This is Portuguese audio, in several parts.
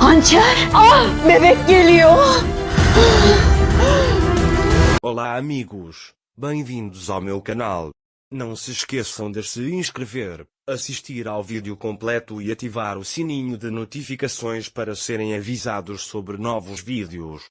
Hançer! Bebek geliyor! Olá amigos, bem-vindos ao meu canal. Não se esqueçam de se inscrever, assistir ao vídeo completo e ativar o sininho de notificações para serem avisados sobre novos vídeos.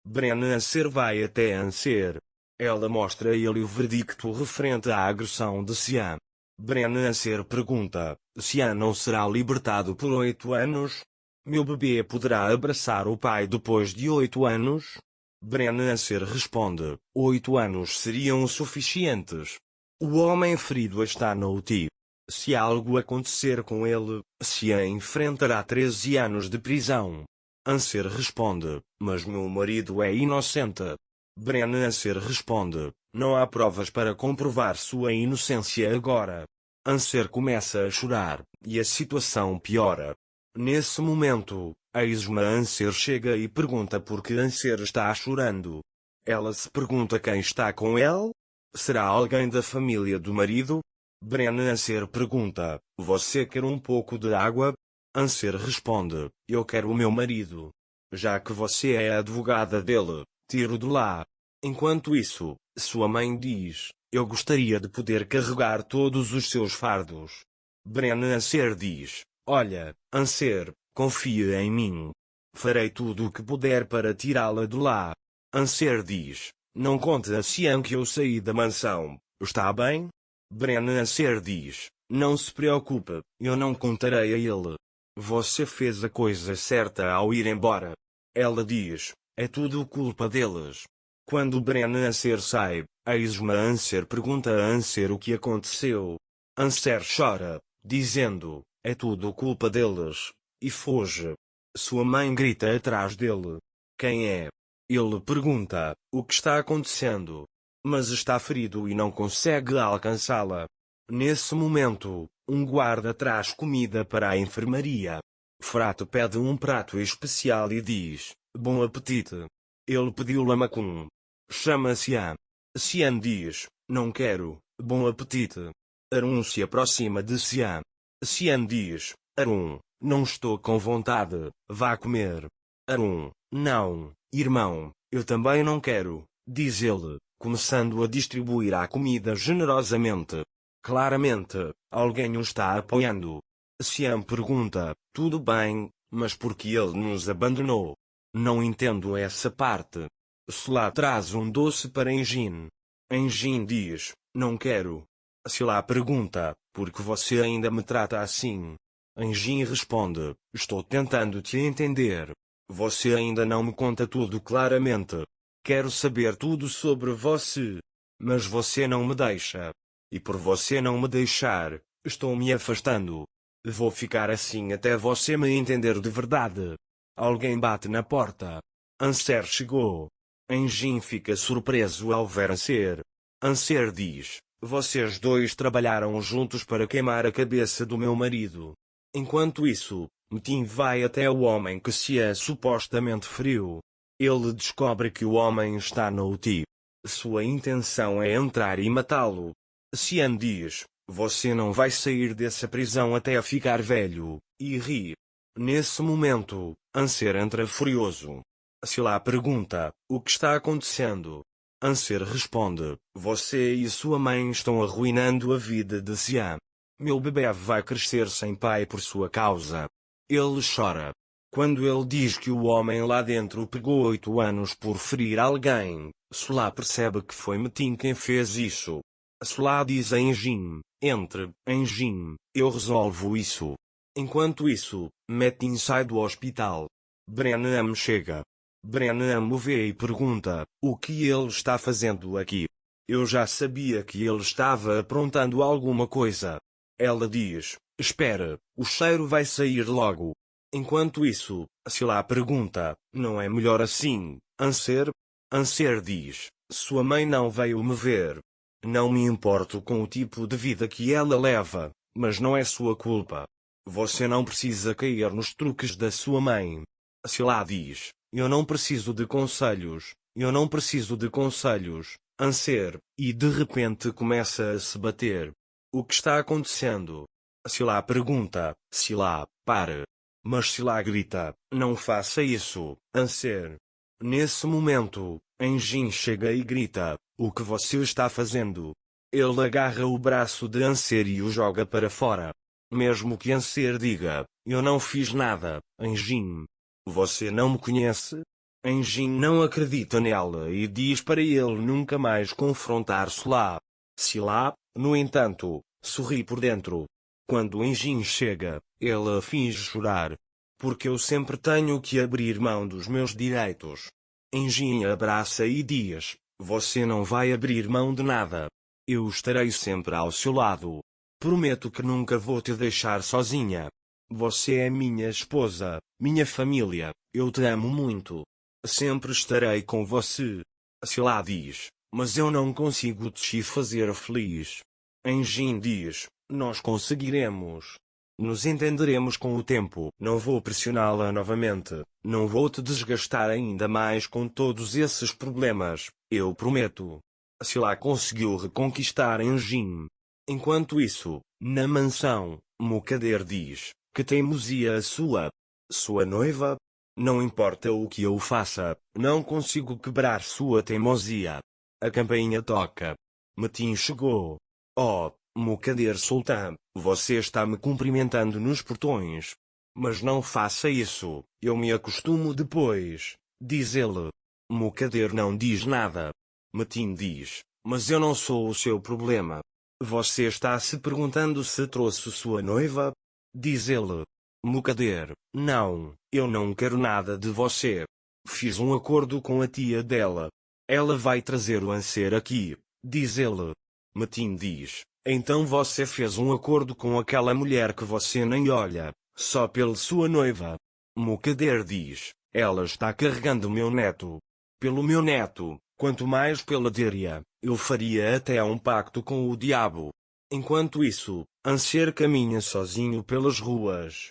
Brenna Anser vai até Anser. Ela mostra a ele o verdicto referente à agressão de Xian. Brenna Anser pergunta: Xian não será libertado por 8 anos? Meu bebê poderá abraçar o pai depois de 8 anos? Brenna Anser responde: 8 anos seriam suficientes. O homem ferido está na UTI. Se algo acontecer com ele, Xian enfrentará 13 anos de prisão. Anser responde: mas meu marido é inocente. Brenna Anser responde: não há provas para comprovar sua inocência agora. Anser começa a chorar, e a situação piora. Nesse momento, a Isma Anser chega e pergunta por que Anser está chorando. Ela se pergunta quem está com ele? Será alguém da família do marido? Brenna Anser pergunta: você quer um pouco de água? Anser responde: eu quero o meu marido. Já que você é a advogada dele, tiro de lá. Enquanto isso, sua mãe diz: eu gostaria de poder carregar todos os seus fardos. Brenna Anser diz: olha, Anser, confia em mim. Farei tudo o que puder para tirá-la de lá. Anser diz: não conte a Xian que eu saí da mansão, está bem? Brenna Anser diz: não se preocupe, eu não contarei a ele. Você fez a coisa certa ao ir embora. Ela diz: é tudo culpa deles. Quando Brenna Anser sai, a Isma Anser pergunta a Anser o que aconteceu. Anser chora, dizendo: é tudo culpa deles, e foge. Sua mãe grita atrás dele: quem é? Ele pergunta: o que está acontecendo? Mas está ferido e não consegue alcançá-la. Nesse momento, um guarda traz comida para a enfermaria. Frato pede um prato especial e diz: bom apetite. Ele pediu lamacum. Chama Xian. Xian diz: não quero, bom apetite. Arun se aproxima de Xian. Xian diz: Arun, não estou com vontade, vá comer. Arun: não, irmão, eu também não quero, diz ele, começando a distribuir a comida generosamente. Claramente, alguém o está apoiando. Xian pergunta: tudo bem, mas por que ele nos abandonou? Não entendo essa parte. Sila traz um doce para Engin. Engin diz: não quero. Sila pergunta: por que você ainda me trata assim? Engin responde: estou tentando te entender. Você ainda não me conta tudo claramente. Quero saber tudo sobre você. Mas você não me deixa. E por você não me deixar, estou me afastando. Vou ficar assim até você me entender de verdade. Alguém bate na porta. Anser chegou. Engin fica surpreso ao ver Anser. Anser diz: vocês dois trabalharam juntos para queimar a cabeça do meu marido. Enquanto isso, Metin vai até o homem que Xian supostamente feriu. Ele descobre que o homem está na UTI. Sua intenção é entrar e matá-lo. Xian diz: você não vai sair dessa prisão até ficar velho, e ri. Nesse momento, Anser entra furioso. Sila pergunta: o que está acontecendo? Anser responde: você e sua mãe estão arruinando a vida de Xian. Meu bebê vai crescer sem pai por sua causa. Ele chora. Quando ele diz que o homem lá dentro pegou 8 anos por ferir alguém, Sila percebe que foi Metin quem fez isso. Sila diz a Engin: entre, Engin, eu resolvo isso. Enquanto isso, Metin sai do hospital. Brenna chega. Brenna o vê e pergunta: o que ele está fazendo aqui? Eu já sabia que ele estava aprontando alguma coisa. Ela diz: espera, o cheiro vai sair logo. Enquanto isso, Sila pergunta: não é melhor assim, Anser? Anser diz: sua mãe não veio me ver. Não me importo com o tipo de vida que ela leva, mas não é sua culpa. Você não precisa cair nos truques da sua mãe. Sila diz: eu não preciso de conselhos, eu não preciso de conselhos, Anser, e de repente começa a se bater. O que está acontecendo? Sila pergunta: Sila, pare. Mas Sila grita, não faça isso, Anser. Nesse momento, Enjin chega e grita, o que você está fazendo? Ele agarra o braço de Anser e o joga para fora. Mesmo que Anser diga, eu não fiz nada, Enjin. Você não me conhece? Enjin não acredita nela e diz para ele nunca mais confrontar Sila. Sila, no entanto, sorri por dentro. Quando Enjin chega, ela finge chorar. Porque eu sempre tenho que abrir mão dos meus direitos. Enjin abraça e diz, você não vai abrir mão de nada. Eu estarei sempre ao seu lado. Prometo que nunca vou te deixar sozinha. Você é minha esposa, minha família, eu te amo muito. Sempre estarei com você. Sila diz, mas eu não consigo te fazer feliz. Enjin diz, nós conseguiremos. Nos entenderemos com o tempo. Não vou pressioná-la novamente. Não vou te desgastar ainda mais com todos esses problemas, eu prometo. Sila conseguiu reconquistar Enjin. Enquanto isso, na mansão, Mukadder diz, que teimosia a sua noiva? Não importa o que eu faça, não consigo quebrar sua teimosia. A campainha toca. Metin chegou. Oh, Mukadder Sultan, você está me cumprimentando nos portões. Mas não faça isso, eu me acostumo depois, diz ele. Mukadder não diz nada. Metin diz, mas eu não sou o seu problema. Você está se perguntando se trouxe sua noiva? Diz ele. Mukadder, não, eu não quero nada de você. Fiz um acordo com a tia dela. Ela vai trazer o Anser aqui, diz ele. Metin diz, então você fez um acordo com aquela mulher que você nem olha, só pela sua noiva. Mukadder diz, ela está carregando meu neto. Pelo meu neto, quanto mais pela Deria, eu faria até um pacto com o diabo. Enquanto isso, Anser caminha sozinho pelas ruas.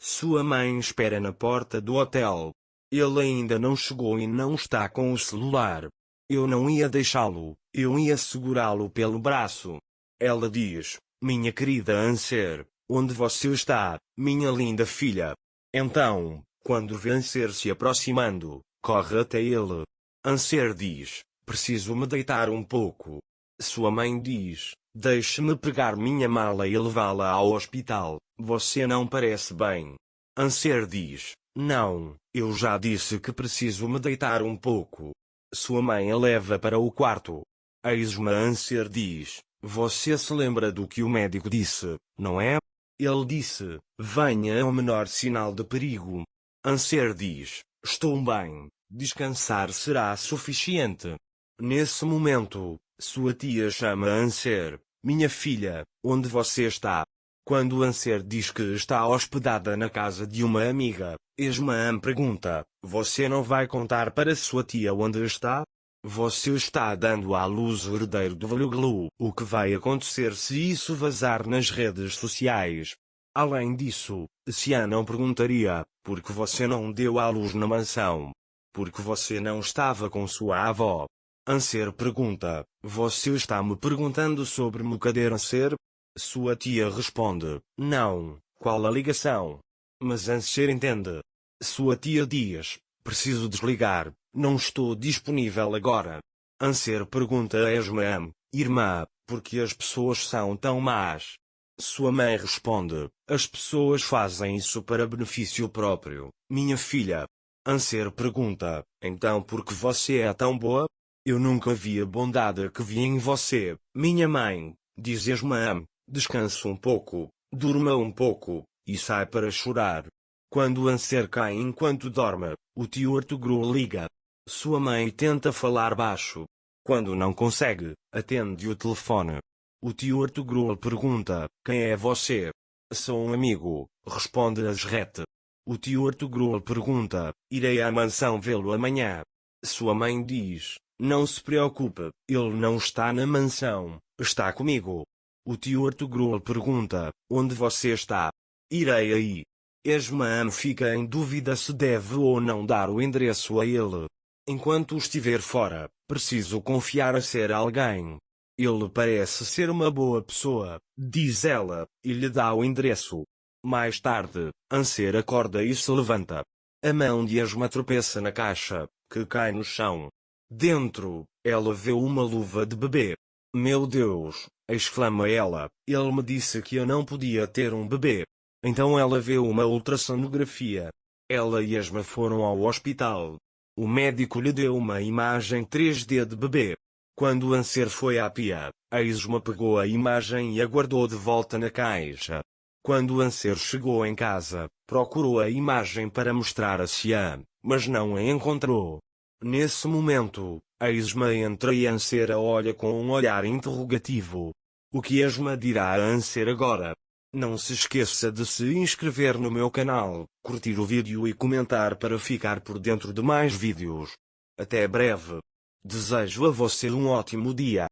Sua mãe espera na porta do hotel. Ele ainda não chegou e não está com o celular. Eu não ia deixá-lo, eu ia segurá-lo pelo braço. Ela diz, minha querida Anser, onde você está, minha linda filha? Então, quando vê Anser se aproximando, corre até ele. Anser diz, preciso me deitar um pouco. Sua mãe diz, deixe-me pegar minha mala e levá-la ao hospital, você não parece bem. Anser diz, não, eu já disse que preciso me deitar um pouco. Sua mãe a leva para o quarto. A esma Anser diz, você se lembra do que o médico disse, não é? Ele disse, venha ao menor sinal de perigo. Anser diz, estou bem, descansar será suficiente. Nesse momento, sua tia chama Anser, minha filha, onde você está? Quando Anser diz que está hospedada na casa de uma amiga, Esmaam pergunta, você não vai contar para sua tia onde está? Você está dando à luz o herdeiro do Veluglu. O que vai acontecer se isso vazar nas redes sociais? Além disso, Xian não perguntaria, porque você não deu à luz na mansão? Porque você não estava com sua avó? Anser pergunta, você está me perguntando sobre Mukadder Anser? Sua tia responde, não, qual a ligação? Mas Anser entende. Sua tia diz, preciso desligar, não estou disponível agora. Anser pergunta a Esmaam, irmã, por que as pessoas são tão más? Sua mãe responde, as pessoas fazem isso para benefício próprio, minha filha. Anser pergunta, então por que você é tão boa? Eu nunca vi a bondade que vi em você, minha mãe, diz Esmaam, descanse um pouco, durma um pouco, e sai para chorar. Quando Anser cai enquanto dorme, o tio Ertugrul liga. Sua mãe tenta falar baixo. Quando não consegue, atende o telefone. O tio Ertugrul pergunta, quem é você? Sou um amigo, responde Asret. O tio Ertugrul pergunta, irei à mansão vê-lo amanhã. Sua mãe diz, não se preocupe, ele não está na mansão, está comigo. O tio Ertugrul pergunta, onde você está? Irei aí. Esmaam fica em dúvida se deve ou não dar o endereço a ele. Enquanto estiver fora, preciso confiar a ser alguém. Ele parece ser uma boa pessoa, diz ela, e lhe dá o endereço. Mais tarde, Anser acorda e se levanta. A mão de Esma tropeça na caixa, que cai no chão. Dentro, ela vê uma luva de bebê. Meu Deus! Exclama ela, ele me disse que eu não podia ter um bebê. Então ela vê uma ultrassonografia. Ela e Esma foram ao hospital. O médico lhe deu uma imagem 3D de bebê. Quando Anser foi à pia, a Esma pegou a imagem e a guardou de volta na caixa. Quando Anser chegou em casa, procurou a imagem para mostrar a Sian, mas não a encontrou. Nesse momento, a Esma entra e Anser a olha com um olhar interrogativo. O que Esma dirá a Anser agora? Não se esqueça de se inscrever no meu canal, curtir o vídeo e comentar para ficar por dentro de mais vídeos. Até breve. Desejo a você um ótimo dia.